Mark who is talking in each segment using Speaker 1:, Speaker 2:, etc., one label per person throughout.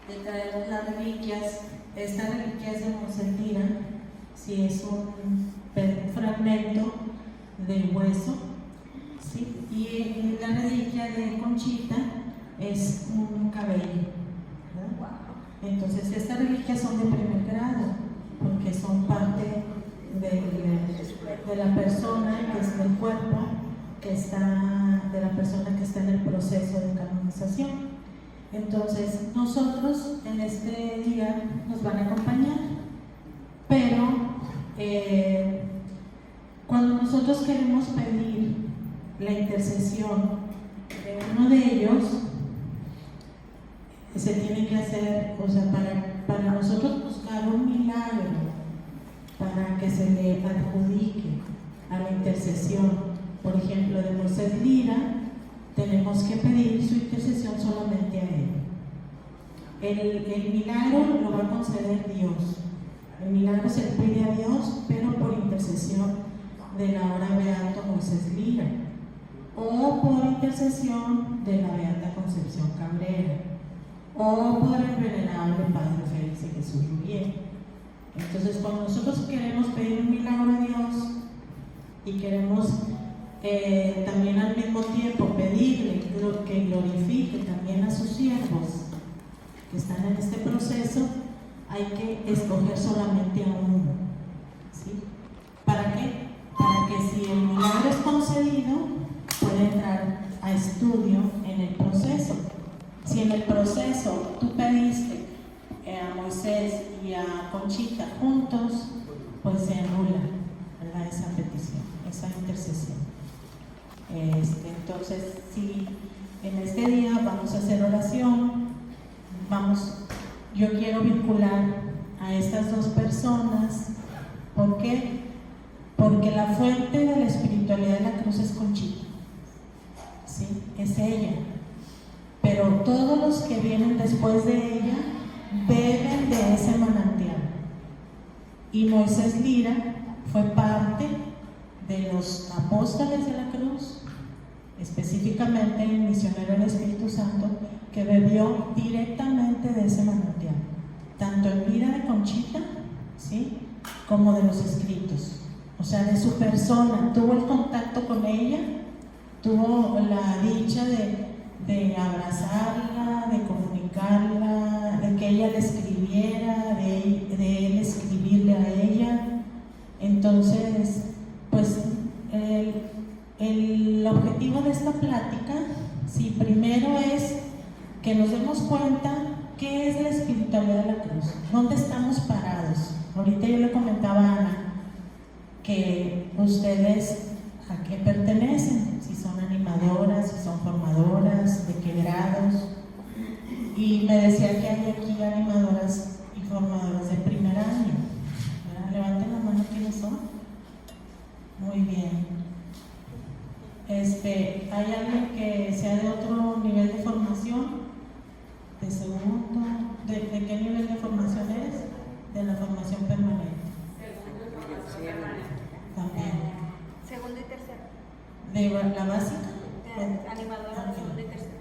Speaker 1: de traer las reliquias. Esta reliquia es de Moisés Lira, sí, es un fragmento de hueso, ¿sí? Y la reliquia de Conchita es un cabello, ¿verdad? Entonces estas reliquias son de primer grado porque son parte de la persona que es del cuerpo, de la persona que está en el proceso de canonización. Entonces nosotros en este día nos van a acompañar, pero cuando nosotros queremos pedir la intercesión de uno de ellos, se tiene que hacer, o sea, para nosotros buscar un milagro para que se le adjudique a la intercesión, por ejemplo, de Moisés Lira, tenemos que pedir su intercesión solamente a él. El milagro lo va a conceder Dios. El milagro se le pide a Dios, pero por intercesión del ahora beato Moisés Lira, o por intercesión de la beata Concepción Cabrera, o por el venerable Padre Félix de Jesús Rubier. Entonces, cuando nosotros queremos pedir un milagro a Dios y queremos también al mismo tiempo pedirle que glorifique también a sus siervos que están en este proceso, hay que escoger solamente a uno, ¿sí? ¿Para qué? Para que si el milagro es concedido, puede entrar a estudio en el proceso. Si en el proceso tú pediste a Moisés y a Conchita juntos, pues se anula, ¿verdad?, esa petición, esa intercesión. Entonces, si en este día vamos a hacer oración, yo quiero vincular a estas dos personas. ¿Por qué? Porque la fuente de la espiritualidad de la cruz es Conchita, ¿sí? Es ella. Pero todos los que vienen después de ella beben de ese manantial. Y Moisés Lira fue parte de los apóstoles de la cruz, específicamente el misionero del Espíritu Santo, que bebió directamente de ese manantial, tanto en vida de Conchita, ¿sí?, como de los escritos. O sea, de su persona, tuvo el contacto con ella, tuvo la dicha de abrazarla, de comunicarla, de que ella le escribiera, de él escribirle a ella. Entonces, pues el objetivo de esta plática, sí, primero es que nos demos cuenta qué es la espiritualidad de la cruz, dónde estamos parados. Ahorita yo le comentaba a Ana que ustedes a qué pertenecen, si son animadoras, si son formadoras, de qué grados. Y me decía que hay aquí animadoras y formadoras de primer año. Levanten la mano, ¿quiénes son? Muy bien. ¿Hay alguien que sea de otro nivel de formación? ¿De segundo? ¿De qué nivel de formación eres? De la formación permanente.
Speaker 2: Segundo de formación permanente.
Speaker 1: También.
Speaker 2: Segundo y tercero.
Speaker 1: ¿De la básica?
Speaker 2: Animadora,
Speaker 1: Okay.
Speaker 2: segundo y tercero.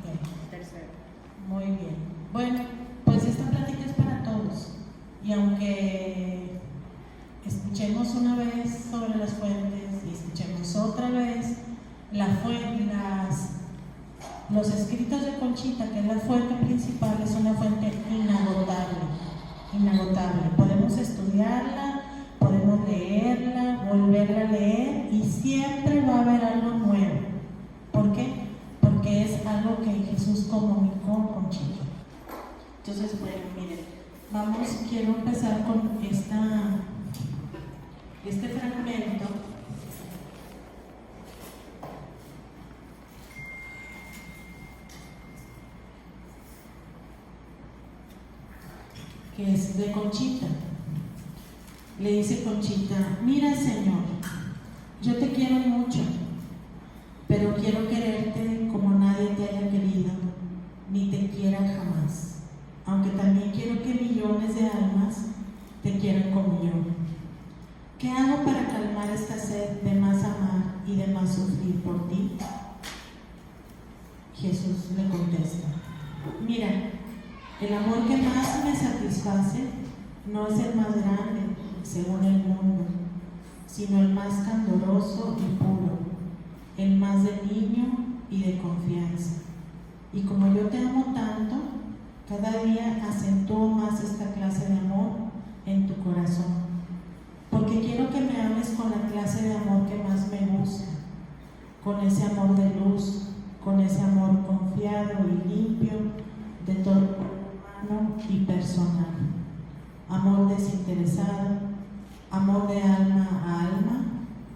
Speaker 1: Okay.
Speaker 2: Tercero.
Speaker 1: Muy bien. Bueno, pues esta plática es para todos. Y aunque escuchemos una vez sobre las fuentes y escuchemos otra vez los escritos de Conchita, que es la fuente principal, es una fuente inagotable. Podemos estudiarla, podemos leerla, volverla a leer y siempre va a haber algo nuevo. ¿Por qué? Porque es algo que Jesús comunicó con Conchita. Entonces, bueno, miren, quiero empezar con este fragmento que es de Conchita. Le dice Conchita: mira, Señor, yo te quiero mucho, pero quiero quererte como nadie te haya querido, ni te quiera jamás, aunque también quiero que millones de almas te quieran como yo. ¿Qué hago para calmar esta sed de más amar y de más sufrir por ti? Jesús le contesta: Mira, el amor que más me satisface no es el más grande, según el mundo, sino el más candoroso y puro, el más de niño y de confianza. Y como yo te amo tanto, cada día acentúo más esta clase de amor en tu corazón, porque quiero que me hables con la clase de amor que más me gusta, con ese amor de luz, con ese amor confiado y limpio de todo humano y personal, amor desinteresado, amor de alma a alma,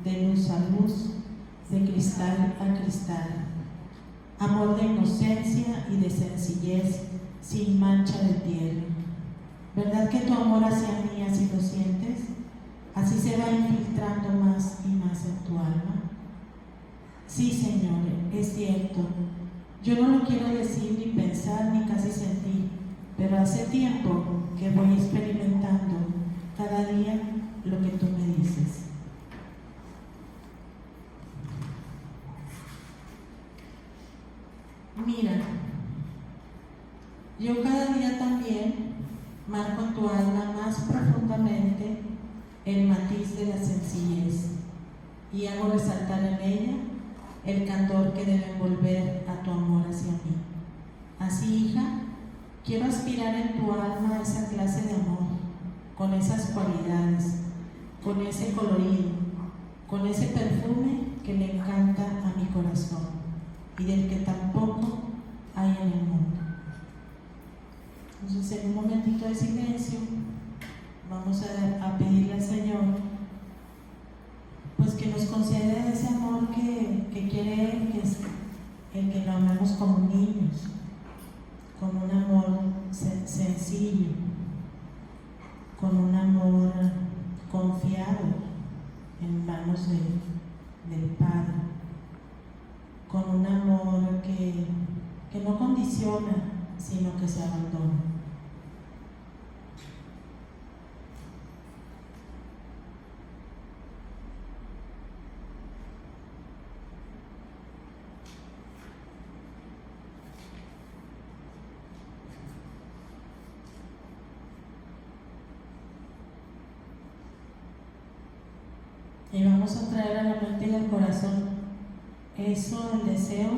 Speaker 1: de luz a luz, de cristal a cristal, amor de inocencia y de sencillez, sin mancha de piel. ¿Verdad que tu amor hacia mí, así lo sientes? Así se va infiltrando más y más en tu alma. Sí, Señor, es cierto. Yo no lo quiero decir, ni pensar, ni casi sentir, pero hace tiempo que voy experimentando cada día lo que tú me dices. Mira, yo cada día también marco en tu alma más profundamente el matiz de la sencillez y hago resaltar en ella el candor que debe envolver a tu amor hacia mí. Así, hija, quiero aspirar en tu alma a esa clase de amor, con esas cualidades, con ese colorido, con ese perfume que le encanta a mi corazón y del que tampoco hay en el mundo. Entonces, en un momentito de silencio, vamos a pedirle al Señor pues que nos conceda ese amor que quiere Él, que es el que lo amamos como niños, con un amor sencillo, con un amor confiado en manos del Padre, con un amor que no condiciona, sino que se abandona. Y vamos a traer a la mente y al corazón eso, el deseo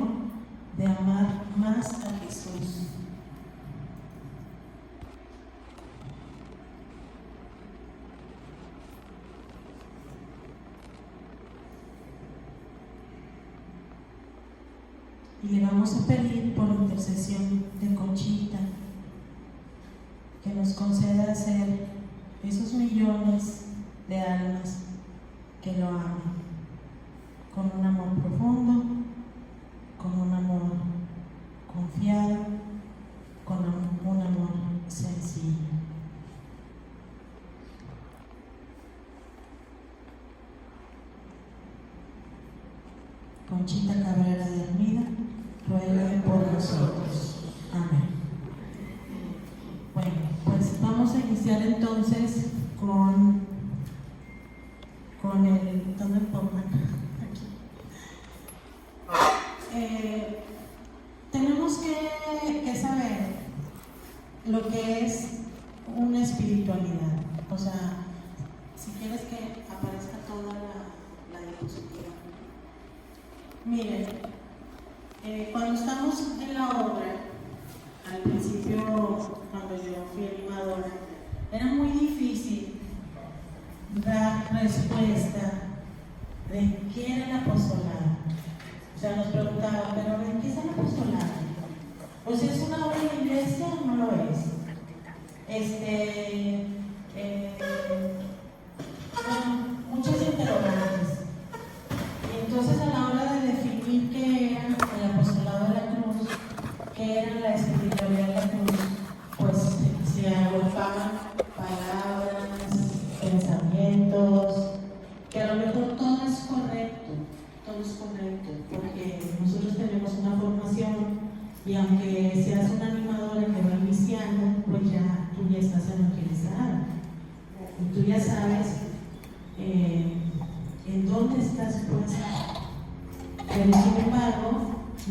Speaker 1: de amar más a Jesús. Y le vamos a pedir por intercesión de Conchita que nos conceda ser esos millones de almas que lo amen, con un amor profundo, con un amor confiado, con un amor sencillo. Conchita Cabrera de Armida, ruega por nosotros. Amén. Bueno, pues vamos a iniciar entonces con el, ¿dónde pongan? Aquí. Tenemos que saber lo que es una espiritualidad. O sea, si quieres que aparezca toda la diapositiva. Miren, cuando estamos en la obra, al principio, cuando yo fui animadora, era muy difícil dar respuesta de qué era el apostolado. O sea, nos preguntaban, pero ¿de qué es el apostolado? O sea, ¿es una obra de la iglesia o no lo es? Bueno, muchas interrogantes. Y entonces, a la hora de definir qué era el apostolado de la cruz, qué era la espiritualidad de la cruz, pues se agrupaban palabras, pensamientos, que a lo mejor todo es correcto, porque nosotros tenemos una formación y aunque seas una animadora que va iniciando, pues ya tú ya estás evangelizada y tú ya sabes en dónde estás puesta, pero sin embargo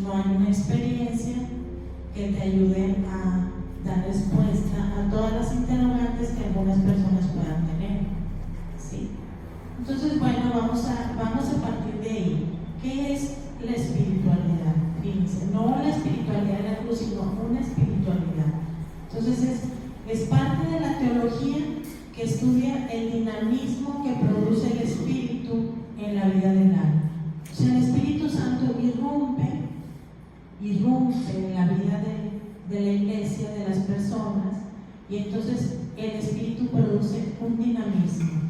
Speaker 1: no hay una experiencia que te ayuden a dar respuesta a todas las interrogantes que algunas personas puedan tener. ¿Sí? Entonces, bueno, vamos a partir de ahí. ¿Qué es la espiritualidad? Fíjense, no la espiritualidad de la cruz, sino una espiritualidad. Entonces, es parte de la teología que estudia el dinamismo que produce el espíritu en la vida del alma. O sea, el Espíritu Santo irrumpe en la vida de la iglesia, de las personas, y entonces el Espíritu produce un dinamismo,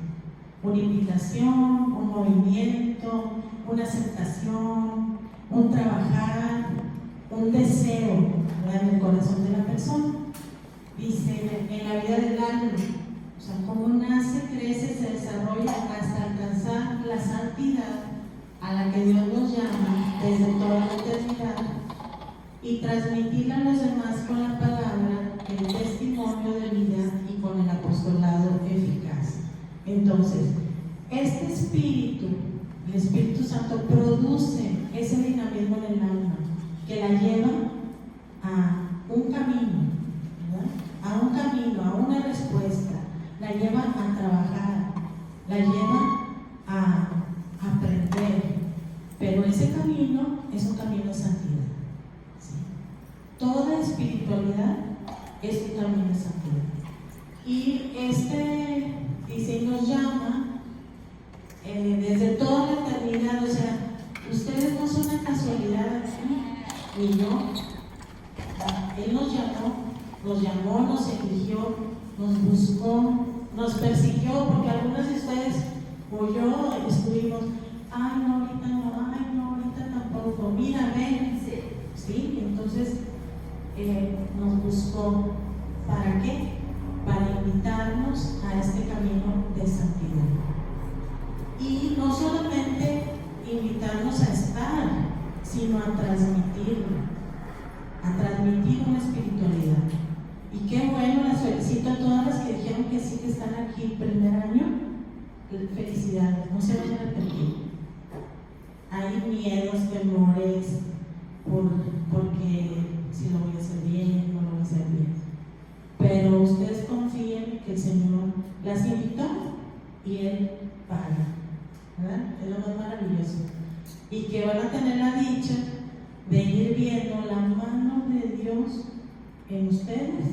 Speaker 1: una invitación, un movimiento, una aceptación, un trabajar, un deseo, ¿verdad?, en el corazón de la persona. Dice, en la vida del alma, o sea, cómo nace, crece, se desarrolla hasta alcanzar la santidad a la que Dios nos llama desde toda la eternidad, y transmitirla a los demás con la palabra, el testimonio de vida y con el apostolado eficaz. Entonces, este espíritu, el Espíritu Santo, produce ese dinamismo en el alma que la lleva a un camino, ¿verdad?, a un camino, a una respuesta, la lleva a trabajar, la lleva a aprender, pero ese camino es un camino de santidad. Toda espiritualidad es un camino de santidad. Y este diseño nos llama desde toda la eternidad. O sea, ustedes no son una casualidad aquí, ni yo. Él nos llamó, nos eligió, nos buscó, nos persiguió, porque algunos de ustedes o yo estuvimos, ay no, ahorita tampoco, mira, ven. Sí, entonces nos buscó. ¿Para qué? Para invitarnos a este camino de santidad. Y no solamente invitarnos a estar, sino a transmitir una espiritualidad. Y qué bueno, las felicito a todas las que dijeron que sí, que están aquí el primer año. Felicidades, no se vayan a arrepentir. Hay miedos, temores, porque si lo voy a hacer bien, no lo voy a hacer bien. Pero ustedes confíen que el Señor las invitó y Él paga, ¿verdad? Es lo más maravilloso. Y que van a tener la dicha de ir viendo la mano de Dios en ustedes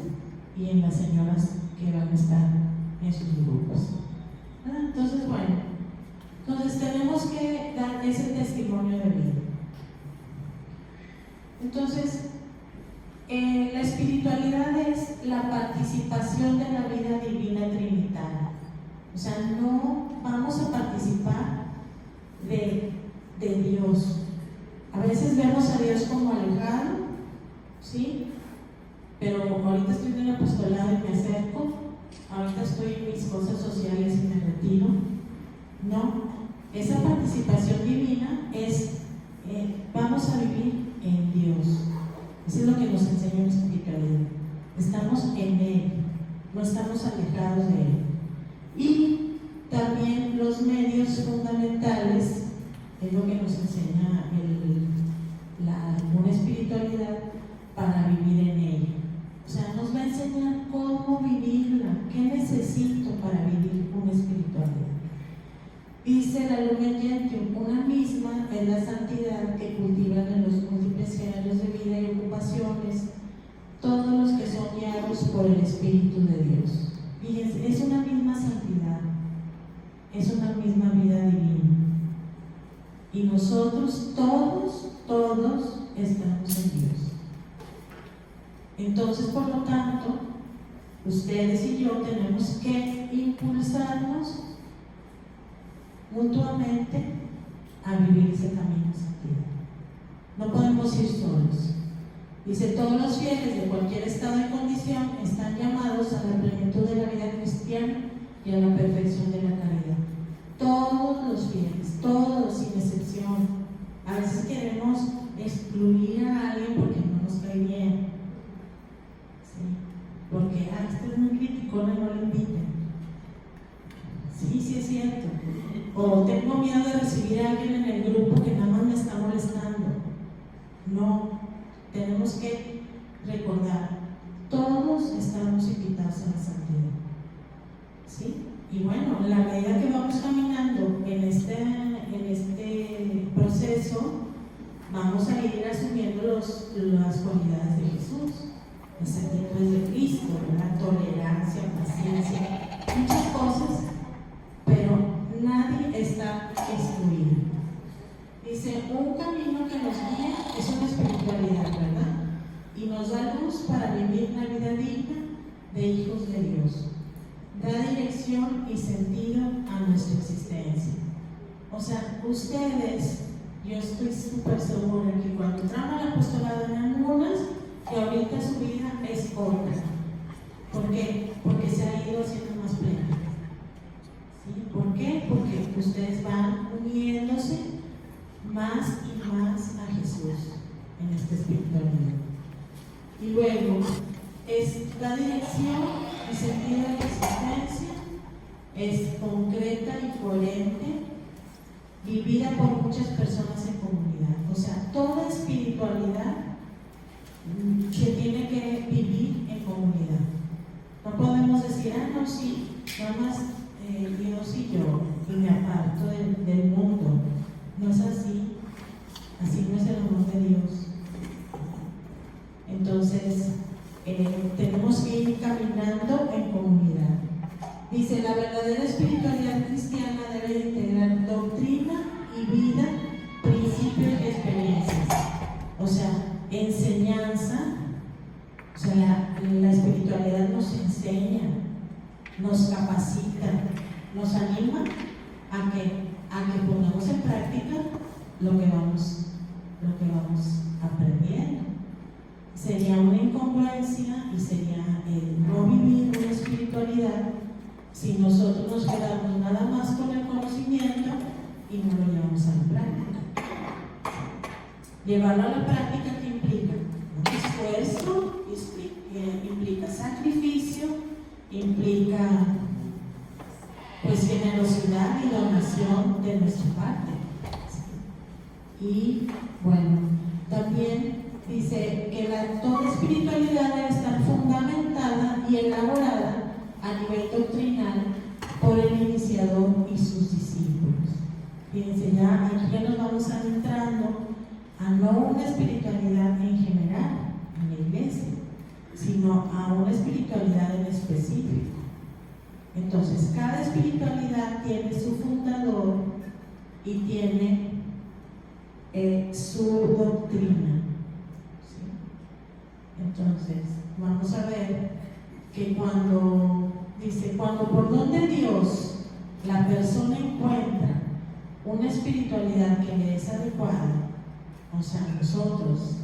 Speaker 1: y en las señoras que van a estar en sus grupos. ¿Verdad? Entonces, bueno, tenemos que dar ese testimonio de vida. Entonces, la espiritualidad es la participación de la vida divina trinitaria. O sea, no vamos a participar de Dios. A veces vemos a Dios como alejado, ¿sí? Pero ahorita estoy en el apostolado y me acerco, ahorita estoy en mis cosas sociales y me retiro. No, esa participación divina es, vamos a vivir en Dios. Eso es lo que nos enseña la espiritualidad. Estamos en Él, no estamos alejados de Él. Y también los medios fundamentales es lo que nos enseña una espiritualidad para vivir en ella. O sea, nos va a enseñar cómo vivirla, qué necesito para vivir una espiritualidad. Dice la Lumen Gentium, una misma es la santidad que cultivan en los múltiples géneros de vida y ocupaciones todos los que son guiados por el Espíritu de Dios. Fíjense, es una misma santidad, es una misma vida divina. Y nosotros todos estamos en Dios. Entonces, por lo tanto, ustedes y yo tenemos que impulsarnos mutuamente a vivir ese camino de santidad. No podemos ir solos. Dice, todos los fieles de cualquier estado y condición están llamados a la plenitud de la vida cristiana y a la perfección de la caridad. Todos los fieles, todos sin excepción. A veces queremos excluir a alguien porque no nos cae bien, ¿sí? Porque este es muy criticón y no lo inviten. Sí es cierto. O tengo miedo de recibir a alguien en el grupo que nada más me está molestando. No, tenemos que recordar, todos estamos invitados a la santidad, ¿sí? Y bueno, en la medida que vamos caminando en este proceso, vamos a ir asumiendo las cualidades de Jesús, las actitudes de Cristo, la tolerancia, paciencia, muchas cosas, pero nadie está excluido. Dice, un camino que nos guía es una espiritualidad, ¿verdad? Y nos da luz para vivir una vida digna de hijos de Dios. Da dirección y sentido a nuestra existencia. O sea, ustedes, yo estoy súper segura que cuando entraron al apostolado en algunas, que ahorita su vida es otra. ¿Por qué? Porque se ha ido haciendo más plena. ¿Sí? ¿Por qué? Porque ustedes van uniéndose más y más a Jesús en esta espiritualidad. Y luego, da dirección y sentido de la existencia, es concreta y coherente, vivida por muchas personas en comunidad. O sea, toda espiritualidad se tiene que vivir en comunidad. No podemos decir, no, sí, nada más Dios y yo, y me aparto del mundo. No es así. Así no es el amor de Dios. Entonces, tenemos que ir caminando en comunidad. Dice, la verdadera espiritualidad cristiana debe integrar doctrina y vida, principios y experiencias. O sea, enseñanza. O sea, la espiritualidad nos enseña, nos capacita, nos anima a que pongamos en práctica lo que vamos aprendiendo. Sería una incongruencia y sería no vivir una espiritualidad si nosotros nos quedamos nada más con el conocimiento y no lo llevamos a la práctica. Llevarlo a la práctica, ¿qué implica? Un esfuerzo, implica sacrificio, implica pues generosidad y donación de nuestra parte. Y bueno, también dice que toda espiritualidad debe estar fundamentada y elaborada a nivel doctrinal por el iniciador y sus discípulos. Fíjense, aquí ya nos vamos adentrando a no una espiritualidad en general en la iglesia, sino a una espiritualidad en específico. Entonces, cada espiritualidad tiene su fundador y tiene su doctrina. ¿Sí? Entonces, vamos a ver que cuando por donde Dios la persona encuentra una espiritualidad que le es adecuada, o sea, nosotros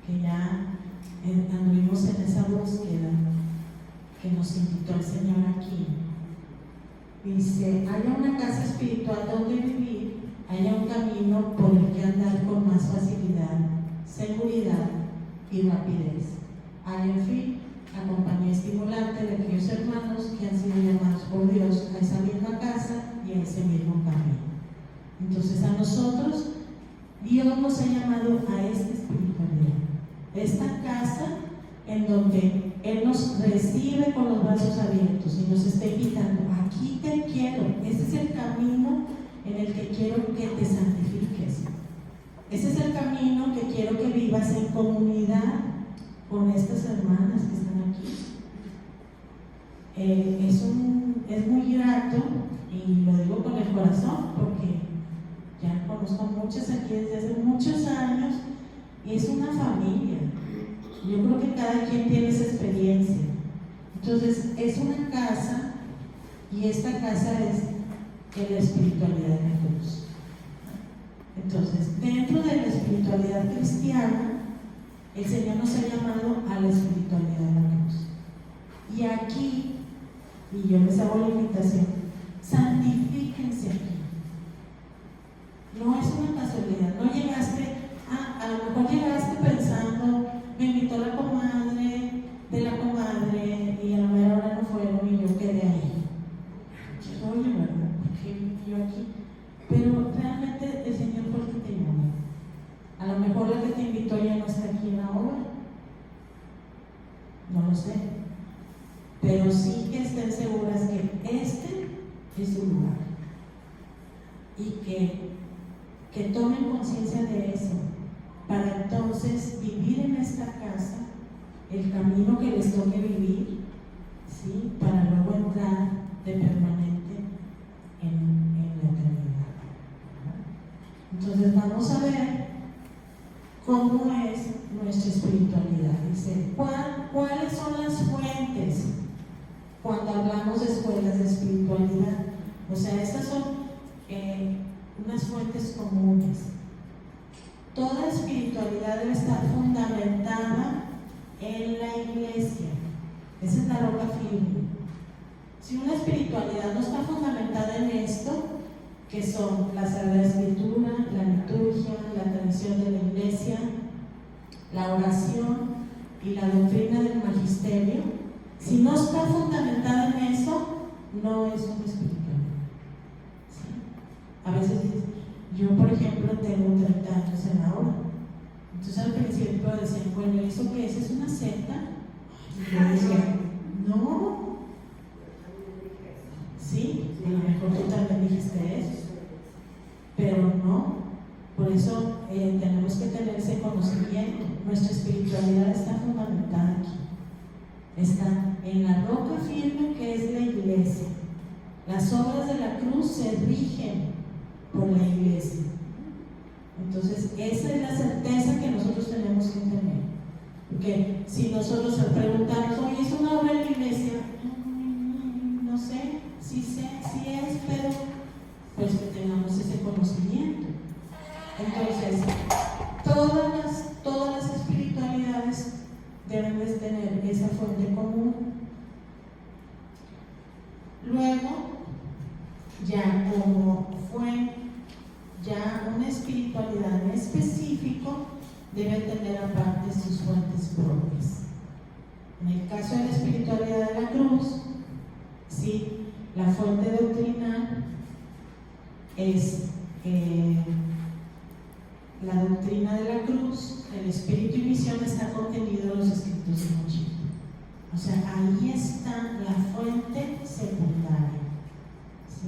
Speaker 1: que ya anduvimos en esa búsqueda que nos invitó el Señor aquí, dice, haya una casa espiritual donde vivir, haya un camino por el que andar con más facilidad, seguridad y rapidez. Hay, en fin, la compañía estimulante de aquellos hermanos que han sido llamados por Dios a esa misma casa y a ese mismo camino. Entonces, a nosotros, Dios nos ha llamado a esta espiritualidad, esta casa en donde Él nos recibe con los brazos abiertos y nos está invitando, aquí te quiero, este es el camino en el que quiero que te santifiques. Ese es el camino que quiero que vivas en comunidad con estas hermanas que están aquí. Es muy grato, y lo digo con el corazón, porque ya conozco muchas aquí desde hace muchos años, y es una familia. Yo creo que cada quien tiene esa experiencia. Entonces, es una casa, y esta casa es la espiritualidad de Jesús. Entonces, dentro de la espiritualidad cristiana, el Señor nos ha llamado a la espiritualidad de la cruz. Y aquí, y yo les hago la invitación, santifíquense aquí. No es una casualidad, no llegaste, a lo mejor llegaste pensando, me invitó la comadre de la comadre y a la mera hora no fueron y yo quedé ahí. Oye, ¿verdad? ¿Por qué vine yo aquí? Pero realmente el Señor fue el que te llamó. A lo mejor la que te invitó ya no está aquí en la obra, no lo sé, pero sí que estén seguras que este es su lugar y que tomen conciencia de eso para entonces vivir en esta casa el camino que les toque vivir, ¿sí? Para luego entrar de permanente en la eternidad. Entonces vamos a ver cómo es nuestra espiritualidad. Dice, ¿cuáles son las fuentes cuando hablamos de escuelas de espiritualidad? O sea, estas son unas fuentes comunes. Toda espiritualidad debe estar fundamentada en la iglesia. Esa es la roca firme. Si una espiritualidad no está fundamentada en esto, que son la Sagrada Escritura, la liturgia, la tradición de la iglesia, la oración y la doctrina del magisterio, si no está fundamentada en eso, no es una espiritualidad. ¿Sí? A veces dices, yo por ejemplo tengo 30 años en la hora. Entonces al principio decían, bueno, ¿y eso qué es? ¿Es una secta? Y yo decía, no. Sí, a lo mejor tú también dijiste eso, pero no. Por eso tenemos que tener ese conocimiento. Nuestra espiritualidad está fundamentada aquí. Está en la roca firme que es la iglesia. Las obras de la cruz se rigen por la iglesia. Entonces, esa es la certeza que nosotros tenemos que tener. Porque si nosotros preguntamos, oye, ¿es una obra de la iglesia? No sé, sí sé, sí es, pero pues que tengamos ese conocimiento. Entonces, todas las espiritualidades deben de tener esa fuente común. Luego, ya como fue ya una espiritualidad en específico, debe tener aparte sus fuentes propias. En el caso de la espiritualidad de la cruz, sí, la fuente doctrinal es la doctrina de la cruz, el espíritu y misión está contenido en los escritos de Conchita. O sea, ahí está la fuente secundaria. ¿Sí?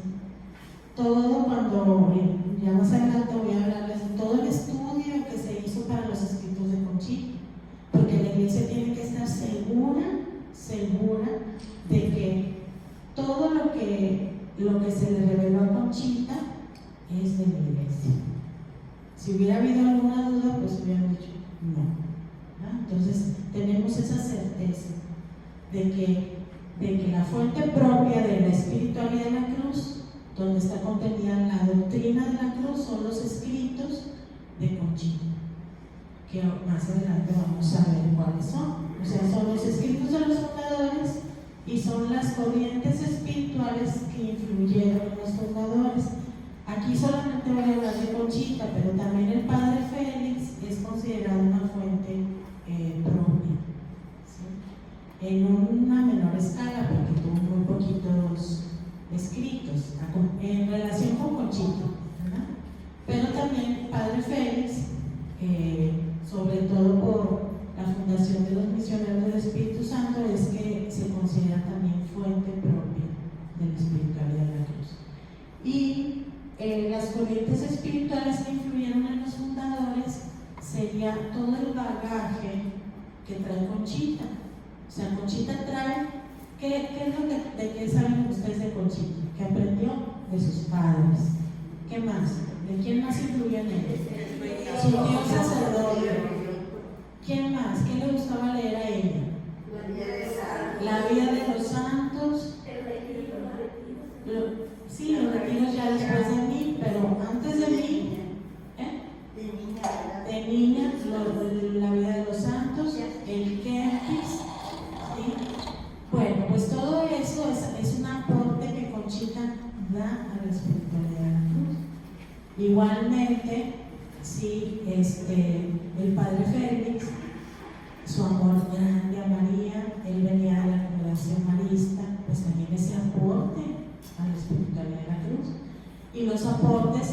Speaker 1: Todo cuando, ya más adelante voy a hablarles de todo el estudio que se hizo para los escritos de Conchita, porque la iglesia tiene que estar segura de que todo lo que se le reveló a Conchita es de la iglesia. Si hubiera habido alguna duda, pues hubieran dicho no. ¿Ah? Entonces tenemos esa certeza de que la fuente propia de la espiritualidad de la cruz, donde está contenida la doctrina de la cruz, son los escritos de Conchita, que más adelante vamos a ver cuáles son. O sea, son los escritos de los fundadores y son las corrientes espirituales que influyeron en los fundadores. Aquí solamente voy a hablar de Conchita, pero también el padre Félix es considerado una fuente propia, ¿sí? En una menor escala, porque tuvo muy poquitos escritos en relación con Conchita, ¿verdad? Pero también padre Félix, sobre todo por la fundación de los misioneros del Espíritu Santo, es que se considera también fuente propia de la espiritualidad de la cruz. Y las corrientes espirituales que influyeron en los fundadores sería todo el bagaje que trae Conchita. O sea, Conchita trae, ¿qué es lo de qué saben ustedes de Conchita? ¿Qué aprendió? De sus padres. ¿Qué más? ¿De quién más influyó en él? Su tío sacerdote. ¿Quién más? ¿Qué le gustaba leer a ella? La vida de los santos. Sí, los retiros ya después de mí, pero antes de mí, de niña, la vida de los santos, el Kempis, ¿sí? Bueno, pues todo eso es un aporte que Conchita da a la espiritualidad de la cruz. Igualmente, sí, el padre Félix, su amor grande a María, él venía de la congregación marista, pues también ese aporte a la espiritualidad de la cruz, y los aportes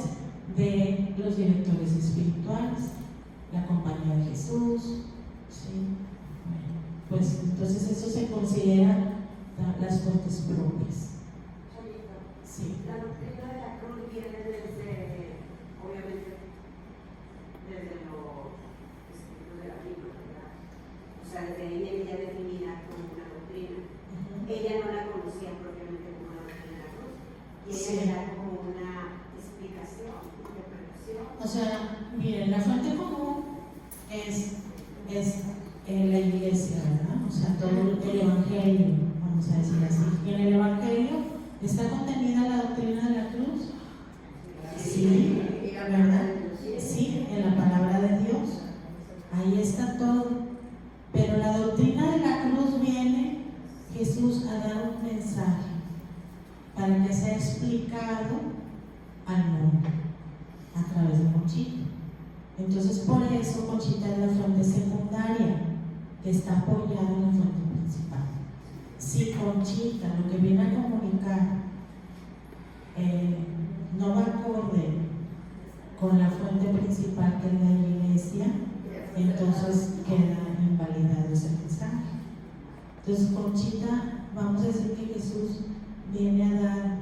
Speaker 1: de los directores espirituales, la Compañía de Jesús, ¿sí? Bueno, pues pues entonces eso se considera las fuentes propias. Sí.
Speaker 3: La doctrina de la cruz viene desde, obviamente, desde los escritos de la Biblia, ¿verdad? O sea, desde ahí viene ya definida como una doctrina. Ella no la conocía propiamente como la doctrina de la cruz, y ella le da como una explicación, interpretación.
Speaker 1: O sea, miren, la fuente común es la iglesia, ¿verdad? O sea, todo el evangelio, vamos a decir así. Y en el evangelio ¿está contenida la doctrina de la cruz? Sí, ¿verdad? Sí, en la palabra de Dios. Ahí está todo. Pero la doctrina de la cruz viene Jesús a dar un mensaje para que sea explicado al mundo a través de Conchita. Entonces, por eso Conchita es la fuente secundaria que está apoyada en la fuente principal. Si Conchita lo que viene a comunicar no va acorde con la fuente principal que es la iglesia, entonces queda invalidado ese mensaje. Entonces Conchita, vamos a decir que Jesús viene a dar,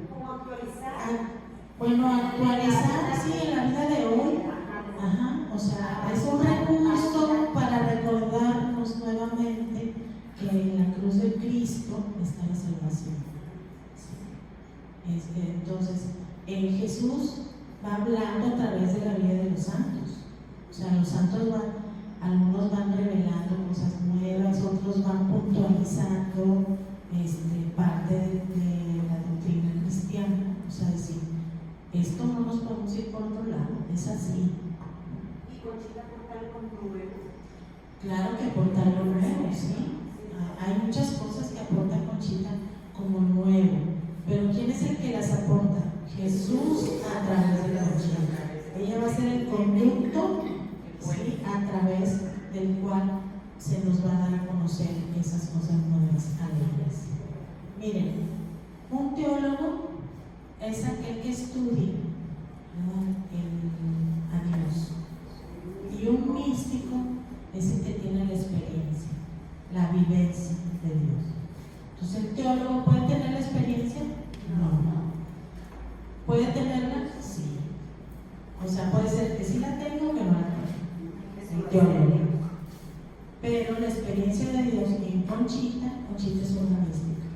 Speaker 3: ¿Cómo actualizar?
Speaker 1: Actualizar, sí, en la vida de hoy. Ajá, o sea, es un recurso para recordarnos nuevamente que en la cruz de Cristo está la salvación. Sí. Entonces, Jesús va hablando a través de la vida de los santos. O sea, los santos algunos van revelando cosas nuevas, otros van puntualizando parte de la doctrina cristiana. O sea, decir, esto no nos podemos ir por otro lado, es así.
Speaker 3: ¿Y Conchita aporta algo nuevo?
Speaker 1: Claro que aporta algo nuevo, sí. Hay muchas cosas que aporta Conchita como nuevo, pero ¿quién es el que las aporta? Jesús a través de Conchita. Ella va a ser el conducto, ¿sí?, a través del cual se nos va a dar a conocer esas cosas nuevas a la iglesia. Miren, un teólogo es aquel que estudia a Dios, y un místico es el que tiene la experiencia, la vivencia de Dios. Entonces, ¿el teólogo puede tener la experiencia? No. ¿Puede tenerla? Sí. O sea, puede ser que sí la tengo o que no la tengo. El teólogo. Pero la experiencia de Dios en Conchita es una mística.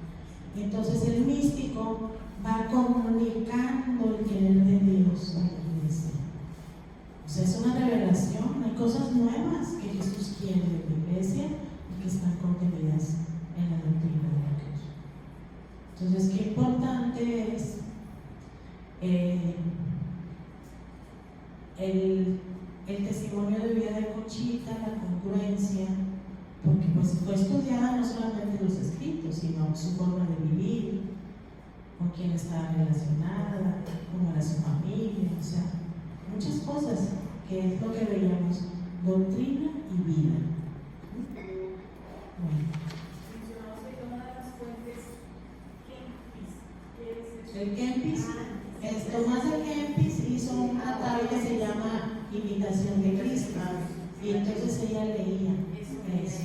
Speaker 1: Entonces, el místico va comunicando el querer de Dios a la iglesia. O sea, es una revelación, hay cosas nuevas que Jesús quiere de la iglesia y que están contenidas en la doctrina de la cruz. Entonces, qué importante es el testimonio de vida de Conchita, la congruencia, porque pues fue estudiada no solamente los escritos, sino su forma de vivir, con quién estaba relacionada, cómo era su familia, o sea, muchas cosas que es lo que veíamos, doctrina y vida. Bueno.
Speaker 4: Mencionamos que una de las fuentes Kempis. ¿Qué es eso?
Speaker 1: El Kempis, Tomás de Kempis hizo un tratado que se llama Imitación de Cristo, y entonces ella leía eso.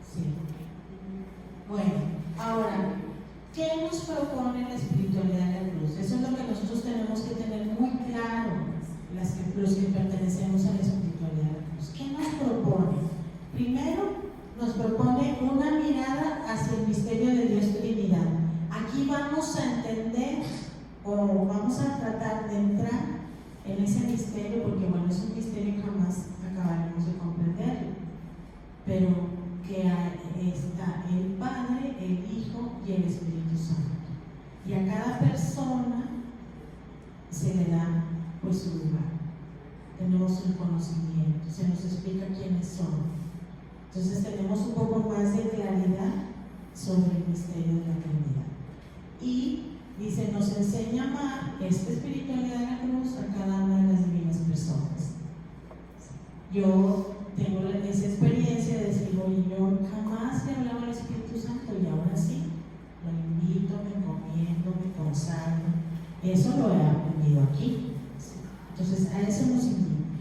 Speaker 1: Sí. Bueno, ahora, ¿qué nos propone la espiritualidad de la cruz? Eso es lo que nosotros tenemos que tener muy claro, los que pertenecemos a la espiritualidad de la cruz. ¿Qué nos propone? Primero, nos propone una mirada hacia el misterio de Dios Trinidad. Aquí vamos a entender o vamos a tratar de entrar en ese misterio, porque bueno, es un misterio que jamás acabaremos de comprenderlo, pero que está el Padre, el Hijo y el Espíritu Santo, y a cada persona se le da pues su lugar, tenemos un conocimiento, se nos explica quiénes son, entonces tenemos un poco más de claridad sobre el misterio de la Trinidad. Y dice, nos enseña a amar esta espiritualidad de la cruz a cada una de las divinas personas. Yo tengo esa experiencia de decir, oye, yo jamás le hablaba al Espíritu Santo y ahora sí, lo invito, me encomiendo, me consagro. Eso lo he aprendido aquí. Entonces, a eso nos invita.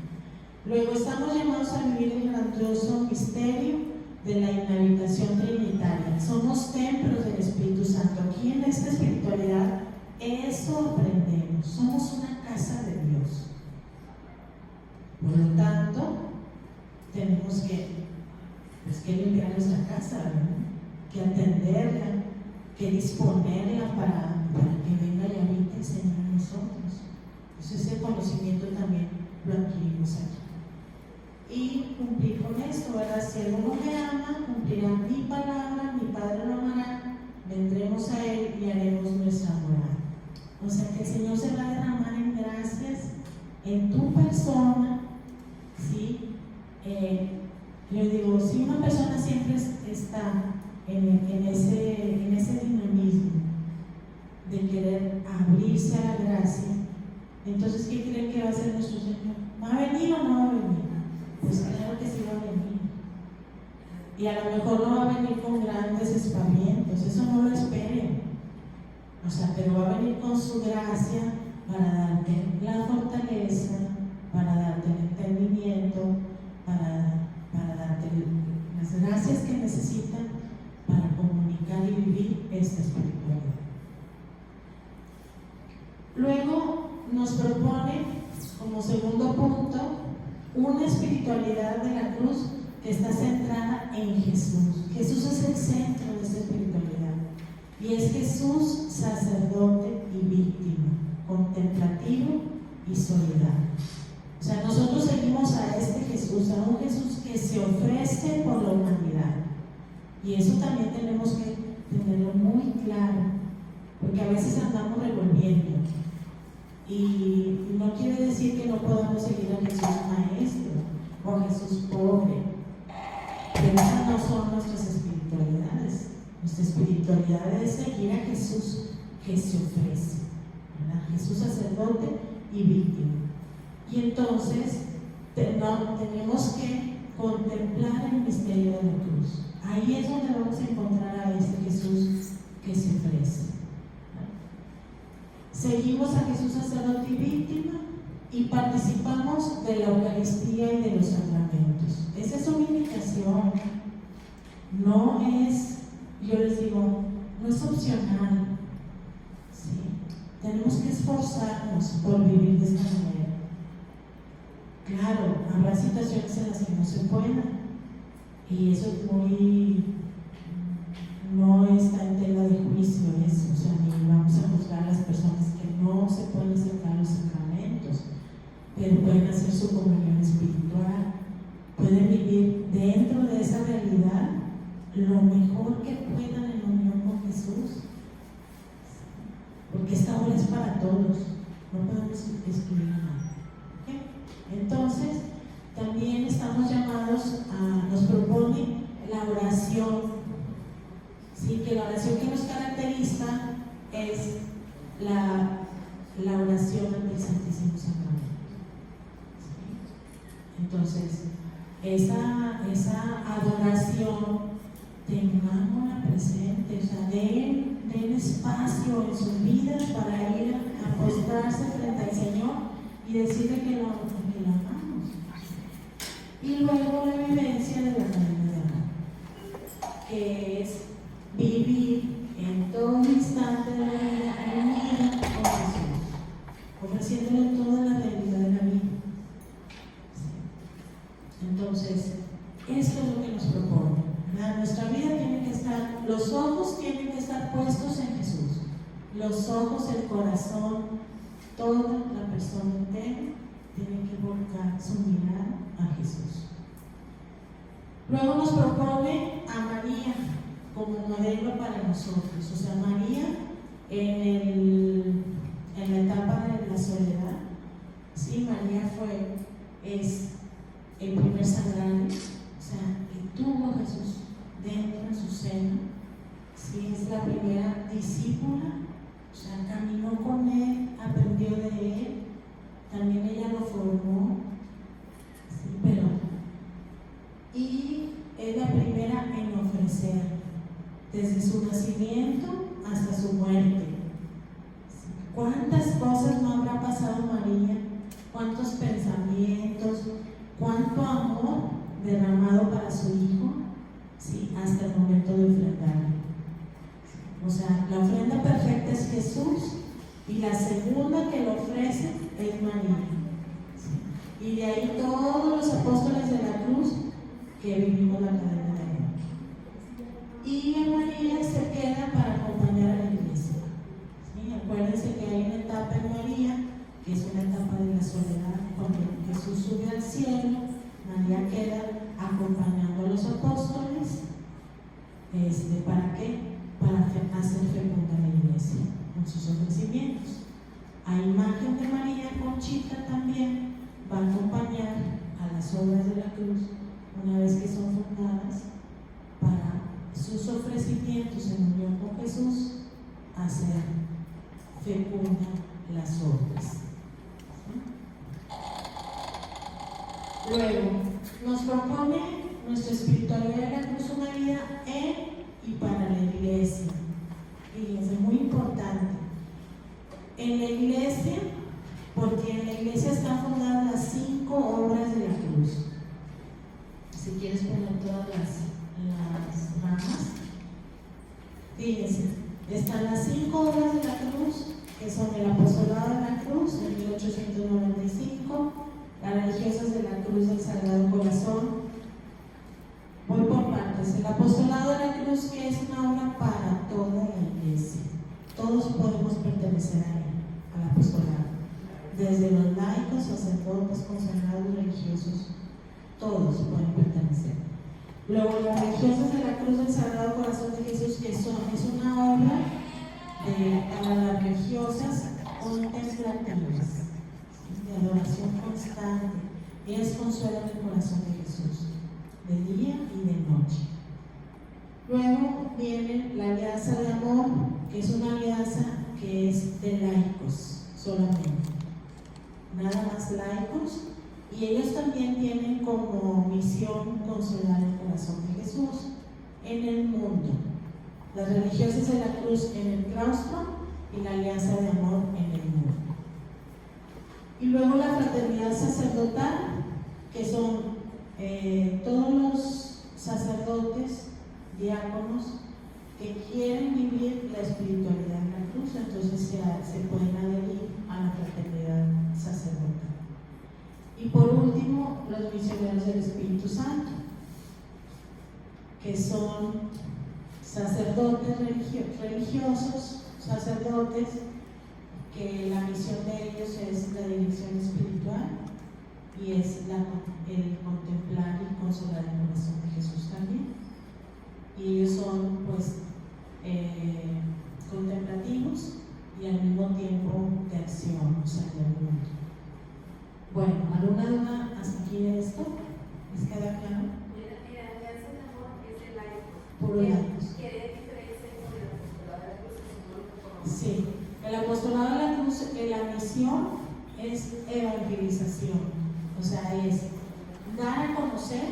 Speaker 1: Luego estamos llamados a vivir el grandioso misterio de la inhabitación trinitaria. Somos templos del Espíritu Santo. Aquí en esta espiritualidad, eso aprendemos. Somos una casa de Dios. Por lo tanto, tenemos que limpiar nuestra casa, ¿verdad? Que atenderla, que disponerla para que venga y habite el Señor en nosotros. Entonces ese conocimiento también lo adquirimos aquí. Y cumplir con esto, ¿verdad? Si alguno me ama, cumplirá mi palabra, mi Padre lo amará, vendremos a Él y haremos nuestra morada. O sea que el Señor se va a derramar en gracias en tu persona, ¿sí? Yo digo, si una persona siempre está en ese dinamismo de querer abrirse a la gracia, entonces ¿qué creen que va a hacer nuestro Señor? ¿Va a venir o no va a venir? Pues claro que sí va a venir. Y a lo mejor no va a venir con grandes espavientos, eso no lo esperen. O sea, pero va a venir con su gracia para darte la fortaleza, para darte el entendimiento, para darte las gracias que necesitan para comunicar y vivir esta espiritualidad. Luego nos propone, como segundo punto, una espiritualidad de la cruz que está centrada en Jesús. Jesús es el centro de esta espiritualidad. Y es Jesús, sacerdote y víctima, contemplativo y solidario. O sea, nosotros seguimos a este Jesús, a un Jesús que se ofrece por la humanidad. Y eso también tenemos que tenerlo muy claro, porque a veces andamos revolviendo. Y no quiere decir que no podamos seguir a Jesús maestro o a Jesús pobre. Pero esas no son nuestras espiritualidades. Nuestra espiritualidad es seguir a Jesús que se ofrece, ¿verdad? Jesús sacerdote y víctima. Y entonces tenemos que contemplar el misterio de la cruz. Ahí es donde vamos a encontrar a ese Jesús que se ofrece. Seguimos a Jesús sacerdote y víctima y participamos de la Eucaristía y de los sacramentos. Esa es una invitación. No es, yo les digo, no es opcional. ¿Sí? Tenemos que esforzarnos por vivir de esta manera. Claro, habrá situaciones en las que no se pueda. Y eso es no está en tela de juicio eso, o sea, ni vamos a juzgar a las personas que no se pueden acercar a los sacramentos, pero pueden hacer su comunión espiritual, pueden vivir dentro de esa realidad lo mejor que puedan en unión con Jesús, porque esta obra es para todos, no podemos excluir a nadie. ¿Okay? Entonces, también estamos llamados nos propone la oración. Sí, que la oración que nos caracteriza es la oración ante el Santísimo Sacramento. ¿Sí? Entonces, esa adoración, tengámosla presente, o sea, den espacio en sus vidas para ir a postrarse frente al Señor y decirle que lo amamos. Y luego la vivencia de la caridad, que es vivir en todo instante de la vida unida con Jesús, ofreciéndole toda la realidad de la vida. ¿Sí? Entonces, esto es lo que nos propone, ¿verdad? Nuestra vida tiene que estar, los ojos tienen que estar puestos en Jesús, los ojos, el corazón, toda la persona entera tiene que volcar su mirada a Jesús. Luego nos propone a María como modelo para nosotros, o sea, María en la etapa de la soledad. Sí, María es el primer sagrario, o sea, que tuvo a Jesús dentro en su seno. Sí, es la primera discípula, o sea, caminó con él, aprendió de él, también ella lo formó, sí, y es la primera en ofrecer, desde su nacimiento hasta su muerte. ¿Cuántas cosas no habrá pasado María? ¿Cuántos pensamientos? cuánto amor derramado para su hijo, ¿sí? Hasta el momento de ofrendarle. O sea, la ofrenda perfecta es Jesús y la segunda que lo ofrece es María. ¿Sí? Y de ahí todos los apóstoles de la cruz que vivimos la cadena de amor. Y María se queda para acompañar a la iglesia. ¿Sí? Acuérdense que hay una etapa en María que es una etapa de la soledad. Cuando Jesús sube al cielo, María queda acompañando a los apóstoles. ¿Para qué? Para hacer fecunda la iglesia con sus ofrecimientos. A imagen de María, Conchita también va a acompañar a las obras de la cruz una vez que son fundadas para sus ofrecimientos en unión con Jesús hacer fecunda las obras. ¿Sí? Luego nos propone nuestra espiritualidad de la cruz una vida en y para la iglesia. Fíjense, muy importante. En la iglesia, porque en la iglesia están fundadas las 5 obras de la cruz. Si quieres poner todas las ramas, fíjense, están las 5 obras de la cruz, que son el apostolado de la cruz en 1895, las religiosas de la cruz del Sagrado Corazón. Voy por partes. El apostolado de la cruz, que es una obra para toda la iglesia. Todos podemos pertenecer a él, al apostolado. Desde los laicos, sacerdotes, consagrados, religiosos, todos pueden pertenecer. Luego, las religiosas de la cruz del Sagrado Corazón de Jesús, que es una obra para las religiosas contemplativas, de adoración constante. Ellas consuelan el corazón de Jesús, de día y de noche. Luego viene la alianza de amor, que es una alianza que es de laicos solamente, nada más laicos, y ellos también tienen como misión consolar el corazón de Jesús en el mundo. Las religiosas de la cruz en el claustro y la alianza de amor en el mundo. Y luego la fraternidad sacerdotal, que son todos los sacerdotes, diáconos, que quieren vivir la espiritualidad en la cruz, entonces se pueden adherir a la fraternidad sacerdotal. Y por último, los misioneros del Espíritu Santo, que son sacerdotes religiosos, sacerdotes, que la misión de ellos es la dirección espiritual y es el contemplar y consolar el corazón de Jesús también. Y ellos son pues contemplativos y al mismo tiempo de acción, o sea, de mundo. Bueno, ¿alguna duda hasta aquí de esto? ¿Les queda claro?
Speaker 4: La alianza de amor es de laicos.
Speaker 1: Puro laicos.
Speaker 4: ¿Qué diferencia con el apostolado de la cruz?
Speaker 1: Sí, el apostolado de la cruz, la misión es evangelización, o sea, es dar a conocer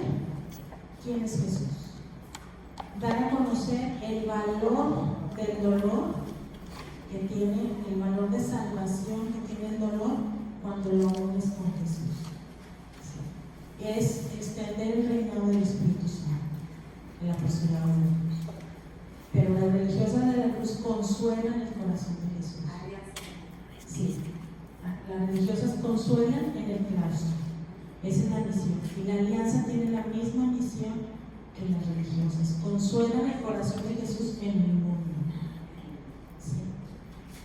Speaker 1: quién es Jesús, dar a conocer el valor del dolor que tiene, el valor de salvación que tiene el dolor cuando lo unes con Jesús. Sí. Es extender el reinado del Espíritu Santo, el apostolado de la cruz. Pero las religiosas de la cruz consuelan el corazón de Jesús. Sí, las religiosas consuelan en el claustro. Esa es la misión. Y la alianza tiene la misma misión que las religiosas. Consuelan el corazón de Jesús en el mundo. Sí.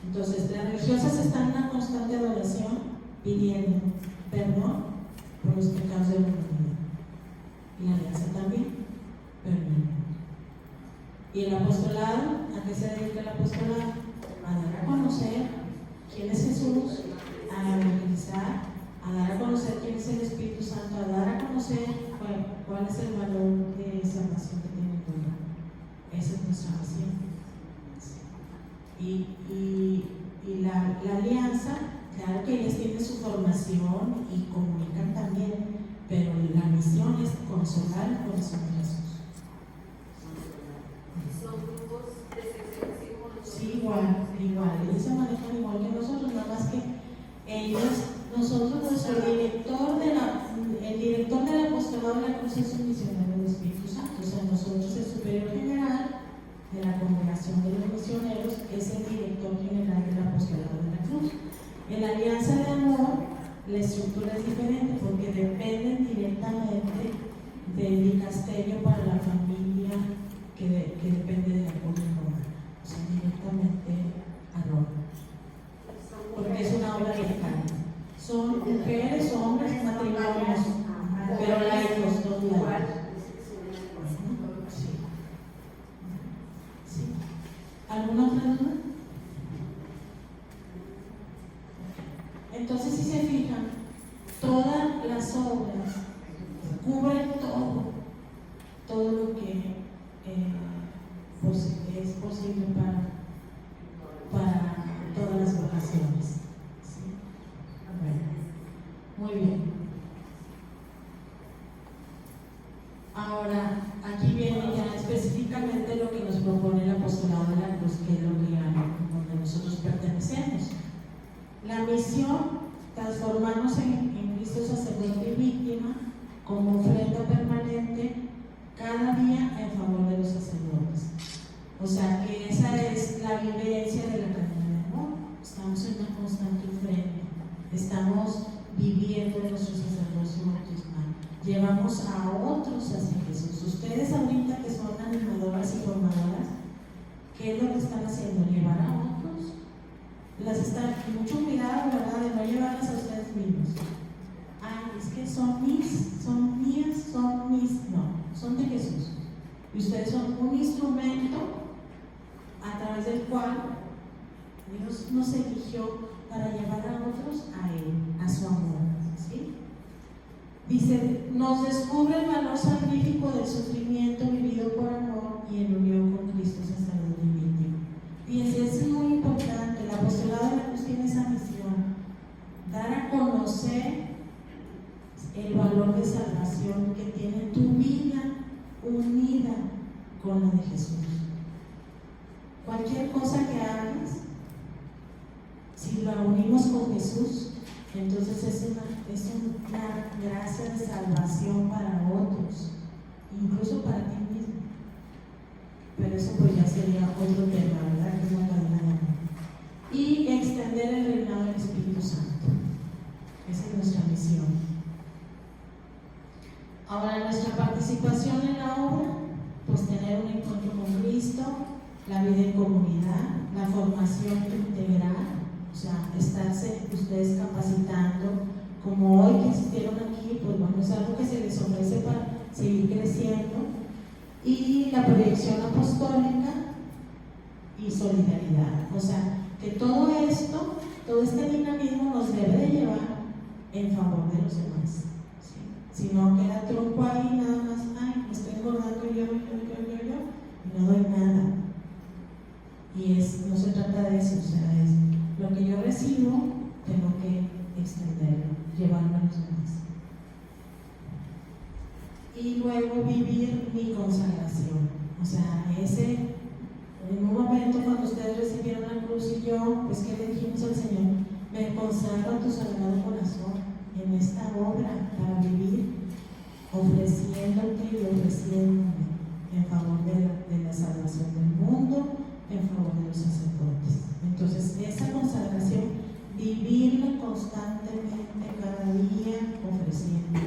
Speaker 1: Entonces, las religiosas están en una constante adoración, pidiendo perdón por los pecados de la humanidad. Y la alianza también, perdón. Y el apostolado, ¿a qué se dedica el apostolado? A dar a conocer quién es Jesús, a evangelizar, a dar a conocer quién es el Espíritu Santo, a dar a conocer cuál es el valor de salvación que tiene el pueblo. Esa es nuestra misión. Y la alianza, claro que ellos tienen su formación y comunican también, pero la misión es consolar el corazón de Jesús.
Speaker 4: Son grupos de sección como nosotros.
Speaker 1: Sí, igual, ellos se manejan igual que nosotros, nada más que nosotros, nuestro director tenemos es un misionero del Espíritu Santo. O sea, nosotros, el superior general de la congregación de los misioneros, es el director general del apostolado de la cruz. En la alianza de amor, la estructura es diferente porque dependen directamente del dicasterio para la familia que depende de Roma. O sea, directamente a Roma. Porque es una obra mexicana. Son mujeres, hombres, matrimonios, pero laicos, todos laicos. Sí. Sí. ¿Alguna otra duda? Entonces, si se fijan, todas las obras cubren todo lo que pues, es posible para todas las vocaciones. ¿Sí? Bueno, muy bien. Ahora, aquí viene ya específicamente lo que nos propone el apostolado de la cruz, que es lo que donde nosotros pertenecemos. La misión, transformarnos en Cristo sacerdote y víctima como ofrenda permanente cada día en favor de los sacerdotes. O sea que esa es la vivencia de la cadena de amor. Estamos en una constante ofrenda, estamos viviendo nuestro sacerdocio bautismal, llevamos a otros hacia Jesús. Ustedes ahorita que son animadoras y formadoras, ¿qué es lo que están haciendo? Llevar a otros. Las están, mucho cuidado, ¿verdad?, de no llevarlas a ustedes mismos. Ay, es que son mías, no, son de Jesús. Y ustedes son un instrumento a través del cual Dios nos eligió para llevar a otros a Él, a su amor. ¿Sí? Dice, nos descubre el valor salvífico del sufrimiento vivido por amor y en unión con Cristo sacerdote y víctima. Fíjense, es muy importante, el apostolado de la cruz tiene esa misión, dar a conocer el valor de salvación que tiene tu vida unida con la de Jesús. Cualquier cosa que hagas, si la unimos con Jesús, entonces es una gracia de salvación para otros, incluso para ti mismo. Pero eso pues ya sería otro tema, ¿verdad? Que es la cadena de amor. Y extender el reinado del Espíritu Santo. Esa es nuestra misión. Ahora, nuestra participación en la obra, pues tener un encuentro con Cristo, la vida en comunidad, la formación integral, o sea, estarse ustedes capacitando, como hoy que estuvieron aquí, pues bueno, es algo que se les ofrece para seguir creciendo, y la proyección apostólica y solidaridad. O sea, que todo esto, todo este dinamismo nos debe de llevar en favor de los demás. Si no queda tronco ahí, nada más, ay, me estoy engordando yo, y no doy nada. Y no se trata de eso, o sea, es lo que yo recibo, tengo que extenderlo, llevarlo a los demás. Y luego vivir mi consagración. O sea, en un momento cuando ustedes recibieron la cruz y yo, pues ¿qué le dijimos al Señor? Me consagro a tu sagrado corazón en esta obra para vivir ofreciéndote y ofreciéndome en favor de la salvación del mundo, en favor de los sacerdotes. Entonces, esa consagración, vivirla constantemente cada día, ofreciendo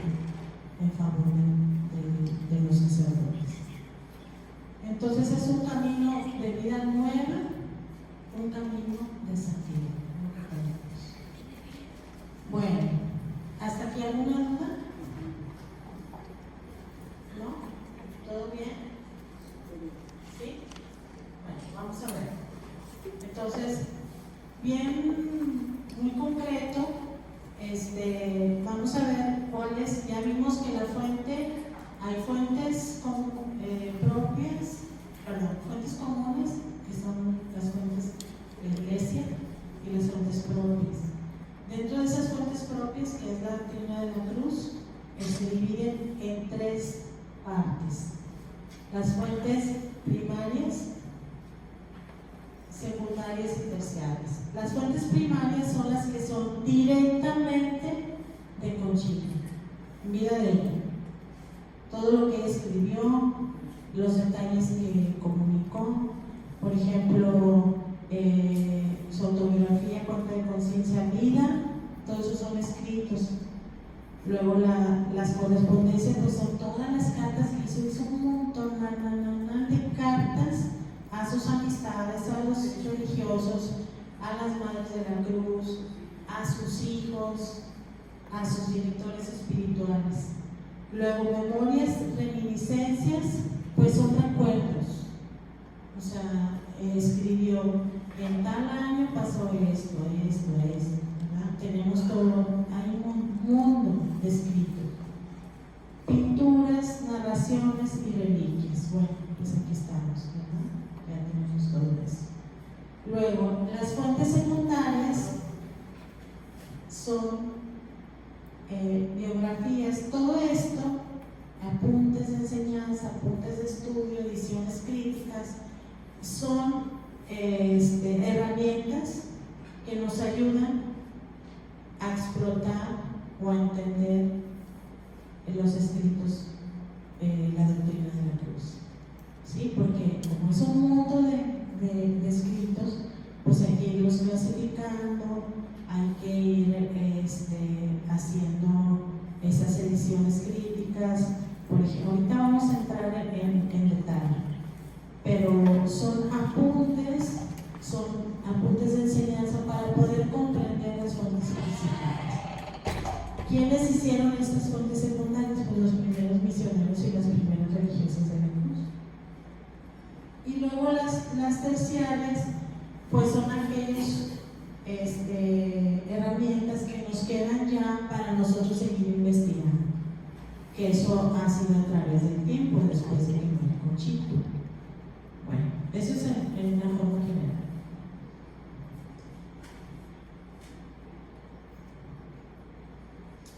Speaker 1: en favor de los sacerdotes. Entonces, es un camino de vida nueva, un camino de santidad. Bueno, ¿hasta aquí alguna duda? ¿No? ¿Todo bien? ¿Sí? Bueno, vamos a ver. Entonces, bien, muy concreto, vamos a ver cuáles. Ya vimos que la fuente, hay fuentes propias, fuentes comunes, que son las fuentes de la iglesia, y las fuentes propias. Dentro de esas fuentes propias, que es la doctrina de la cruz, se dividen en tres partes: las fuentes primarias, secundarias y terciarias. Las fuentes primarias son las que son directamente de Conchita, en vida de ella. todo lo que escribió, los detalles que comunicó, por ejemplo, su autobiografía, Cuenta de Conciencia, Vida, todos esos son escritos. Luego las correspondencias, pues son todas las cartas que hizo un montón de cartas a sus amistades, a los religiosos, a las madres de la cruz, a sus hijos, a sus directores espirituales. Luego memorias, reminiscencias, pues son recuerdos. O sea, escribió, en tal año pasó esto, ¿verdad? Tenemos todo, hay un mundo escrito. Pinturas, narraciones y reliquias. Bueno, pues aquí estamos, ¿verdad? Ya tenemos todo eso. Luego, las fuentes secundarias son biografías, todo esto, apuntes de enseñanza, apuntes de estudio, ediciones críticas, son herramientas que nos ayudan a explotar o a entender los escritos, la doctrina de la cruz. ¿Sí? Porque como es un mundo de escritos, pues hay que irlos clasificando, hay que ir haciendo esas ediciones críticas. Por ejemplo, ahorita vamos a entrar en detalle, pero son apuntes de enseñanza para poder comprender las fuentes principales. ¿Quiénes hicieron estas fuentes secundarias? Pues los primeros misioneros y las primeras religiosas de la cruz. Y luego las terciarias, pues son aquellas herramientas que nos quedan ya para nosotros seguir investigando, que eso ha sido a través del tiempo después de que muere Conchita. Bueno, eso es en una forma general.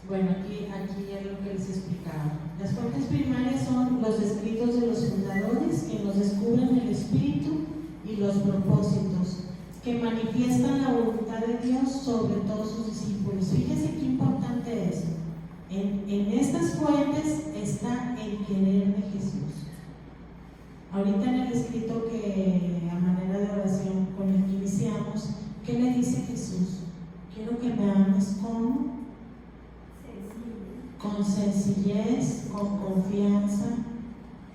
Speaker 1: Bueno, aquí es lo que les explicaba. Las fuentes primarias son los escritos de los fundadores que nos descubren el espíritu y los propósitos, que manifiestan la voluntad de Dios sobre todos sus discípulos. Fíjense qué importante es. En estas fuentes está el querer de Jesús. Ahorita en el escrito que a manera de oración con el que iniciamos, ¿qué le dice Jesús? Quiero que me ames con sencillez, con confianza,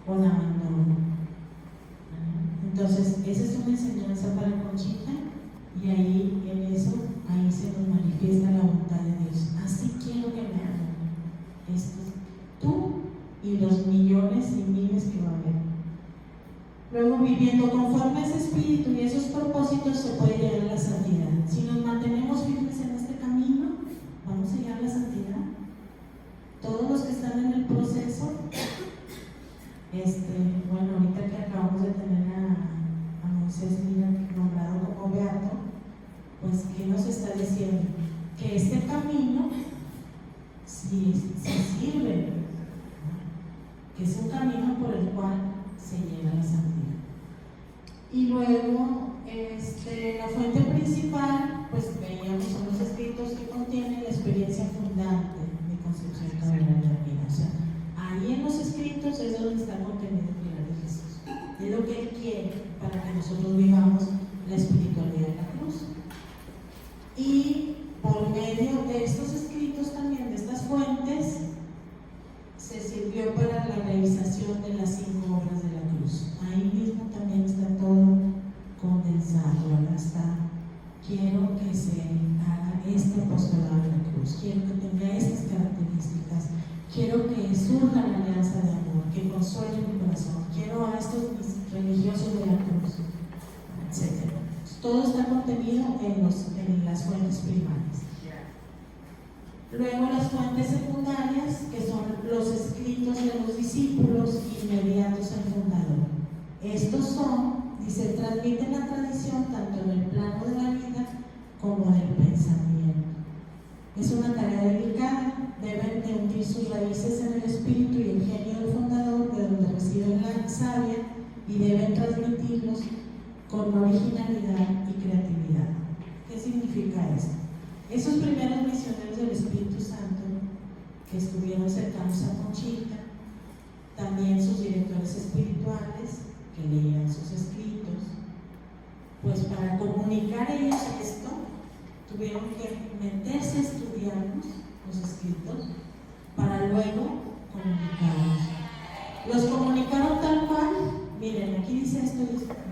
Speaker 1: con abandono. Entonces, esa es una enseñanza para Conchita, y ahí se nos manifiesta la voluntad de Dios. Así quiero que me amen. Tú y los millones y miles que va a haber. Luego, viviendo conforme a ese espíritu y esos propósitos, se puede llegar a la santidad. Si nos mantenemos firmes en este camino, vamos a llegar a la santidad. Todos los que están en el proceso, bueno, ahorita que acabamos de tener a Moisés Lira nombrado como beato, pues ¿qué nos está diciendo? Que este camino sí sirve, que es un camino por el cual se llega a la santidad. Y luego, la fuente principal, pues veíamos, son los escritos que contienen la experiencia fundante de Concepción Cabrera de la vida. O sea, ahí en los escritos es donde está contenido el pilar de Jesús. Es lo que Él quiere para que nosotros vivamos la espiritualidad de la cruz. Y por medio de estos escritos también, de estas fuentes, se sirvió para la realización de las 5 obras de la cruz. Ahí mismo también está todo condensado, ¿verdad? Quiero que se haga este apostolado de la cruz, quiero que tenga estas características, quiero que surja la alianza de amor, que consuele mi corazón, quiero a estos religiosos de la cruz, etc. Todo está contenido en las fuentes primarias. Luego las fuentes secundarias, que son los escritos de los discípulos inmediatos al fundador. Estos transmiten la tradición tanto en el plano de la vida como del pensamiento. Es una tarea delicada, deben de hundir sus raíces en el espíritu y el genio del fundador, de donde reciben la savia, y deben transmitirlos con originalidad y creatividad. ¿Qué significa esto? Esos primeros misioneros del Espíritu Santo que estuvieron cercanos a Conchita, también sus directores espirituales, que leían sus escritos. Pues para comunicar ellos esto, tuvieron que meterse a estudiarlos, los escritos, para luego comunicarlos. Los comunicaron tal cual, miren, aquí dice esto,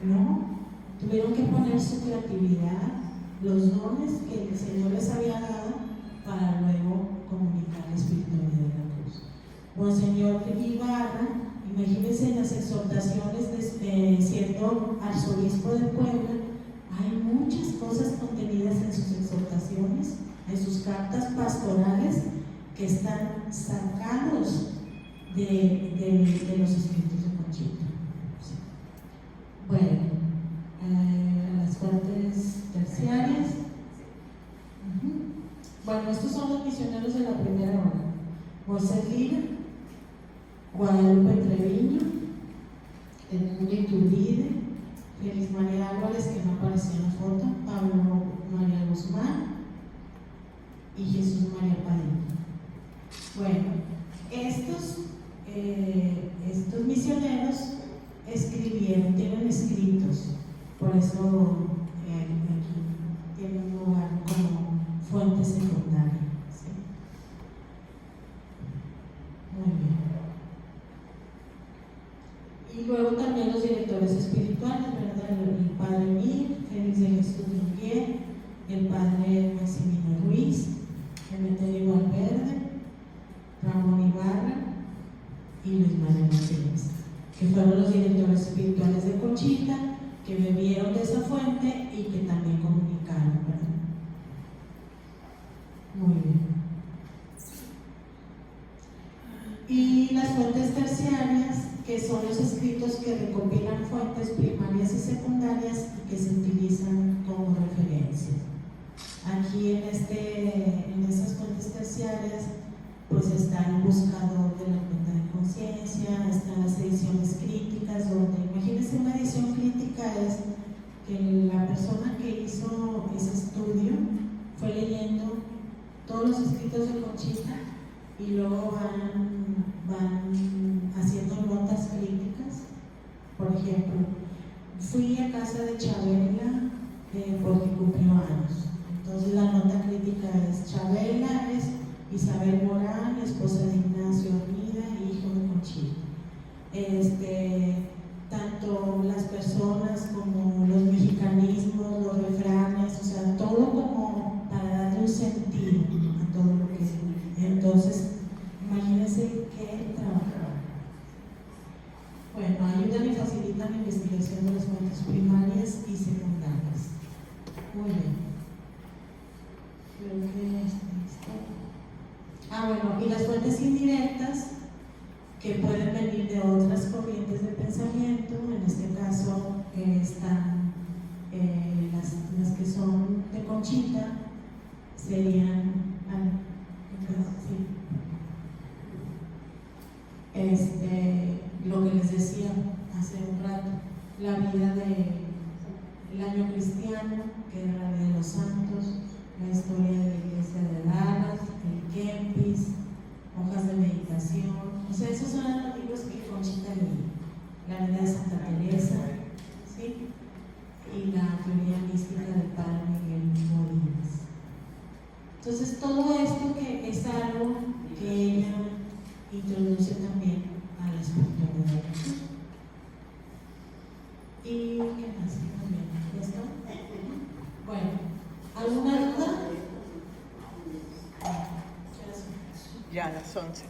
Speaker 1: no, tuvieron que poner su creatividad, los dones que el Señor les había dado para luego comunicar la espiritualidad de la cruz. Monseñor Ibarra, imagínense en las exhortaciones siendo arzobispo de Puebla, hay muchas cosas contenidas en sus exhortaciones, en sus cartas pastorales, que están sacados de los escritos de Conchita. Sí. Bueno, las fuentes terciarias. Bueno, estos son los misioneros de la primera hora: Moisés Lira, Guadalupe Treviño, Edmundo Iturbide, Félix María Álvarez, que no apareció en la foto, Pablo María Guzmán y Jesús María Padilla. Bueno, estos misioneros escribieron, tienen escritos, por eso aquí tienen un lugar como fuente secundaria. ¿Sí? Muy bien. Y luego también los directores espirituales, ¿verdad? El padre Mir, Félix de Jesús Munguía, el padre Maximino Ruiz, Emeterio Valverde, Ramón Ibarra y Luis Manuel Martínez, que fueron los directores espirituales de Conchita, que bebieron de esa fuente y que también comunicaron, ¿verdad? Muy bien. Y las fuentes terciarias, que son los escritos que recopilan fuentes primarias y secundarias y que se utilizan como referencia. Aquí en esas fuentes terciarias pues está el buscador de la cuenta de conciencia, están las ediciones críticas, donde imagínense una edición crítica es que la persona que hizo ese estudio fue leyendo todos los escritos de Conchita y luego van haciendo notas críticas. Por ejemplo, fui a casa de Chabela porque cumplió años. Entonces la nota crítica es: Chabela es Isabel Morán, esposa de Ignacio Armida, hijo de Conchita. Tanto las personas como los mexicanismos, los refranes, o sea, todo como para darle un sentido a todo lo que es. Entonces, imagínense qué trabajo. Bueno, ayudan y facilitan la investigación de las fuentes primarias y secundarias. Muy bien. Creo que bueno, y las fuentes indirectas, que pueden venir de otras corrientes de pensamiento, en este caso están las que son de Conchita, serían lo que les decía hace un rato, la vida del año cristiano, que era la vida de los santos, la historia de la iglesia de Dallas, el Kempis, hojas de meditación. O sea, esos son los libros que Conchita leía. La vida de Santa Teresa, ¿sí? Y la teoría mística del padre Miguel Molinas. Entonces, todo esto que es algo que ella introduce también a la espiritualidad. ¿Y qué más? También, ¿esto? Bueno, ¿alguna duda?
Speaker 5: Ya, las 11.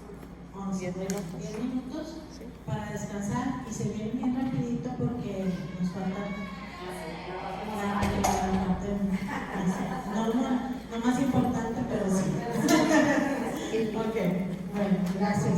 Speaker 1: 10 minutos. 10 minutos,
Speaker 5: Sí.
Speaker 1: Para descansar, y se vienen bien rapidito porque nos falta la parte no más importante, pero sí. Ok, bueno, gracias.